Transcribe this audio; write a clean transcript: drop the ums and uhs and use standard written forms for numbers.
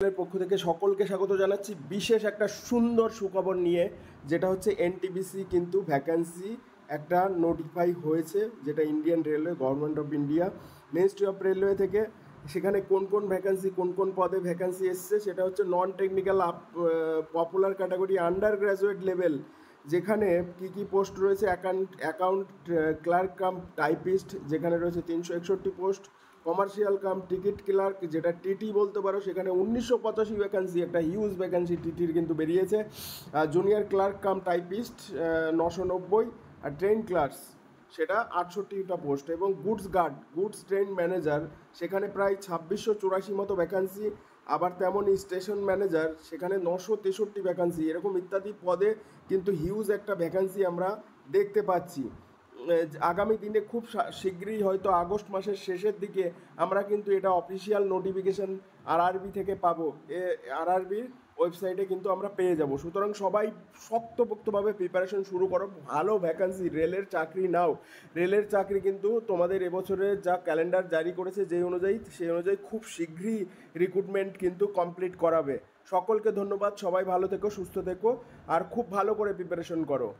এর পক্ষ থেকে সকলকে স্বাগত জানাচ্ছি বিশেষ একটা সুন্দর সুখবর নিয়ে, যেটা হচ্ছে এনটিপিসি কিন্তু ভ্যাকান্সি একটা নোটিফাই হয়েছে, যেটা Indian railway, government of India, ministry of railway থেকে। সেখানে কোন কোন ভ্যাকান্সি, কোন কোন পদে ভ্যাকান্সি এসছে, সেটা হচ্ছে non technical popular category undergraduate level, যেখানে কী পোস্ট রয়েছে। অ্যাকাউন্ট ক্লার্ক কাম টাইপিস্ট, যেখানে রয়েছে 361 post. Commercial cum ticket clerk, যেটা টিটি বলতে পারো, সেখানে 1985 ভ্যাকান্সি, একটা হিউজ ভ্যাকান্সি টিটির কিন্তু বেরিয়েছে। জুনিয়র ক্লার্ক কাম টাইপিস্ট 990, আর ট্রেন ক্লার্কস সেটা 68টা পোস্ট, এবং goods guard, goods train manager, সেখানে প্রায় 2684 মতো ভ্যাকান্সি। আবার তেমনই স্টেশন ম্যানেজার, সেখানে 963 ভ্যাকান্সি। এরকম ইত্যাদি পদে কিন্তু হিউজ একটা ভ্যাকান্সি আমরা দেখতে পাচ্ছি। আগামী দিনে খুব শীঘ্রই, হয়তো আগস্ট মাসের শেষের দিকে, আমরা কিন্তু এটা অফিসিয়াল নোটিফিকেশান আরআরবি থেকে পাবো। আরআরবির ওয়েবসাইটে কিন্তু আমরা পেয়ে যাব। সুতরাং সবাই শক্তপোক্তভাবে প্রিপারেশন শুরু করো, ভালো ভ্যাকান্সি, রেলের চাকরি নাও। রেলের চাকরি কিন্তু তোমাদের এবছরের যা ক্যালেন্ডার জারি করেছে সেই অনুযায়ী খুব শীঘ্রই রিক্রুটমেন্ট কিন্তু কমপ্লিট করাবে। সকলকে ধন্যবাদ, সবাই ভালো থেকো, সুস্থ থেকো, আর খুব ভালো করে প্রিপারেশন করো।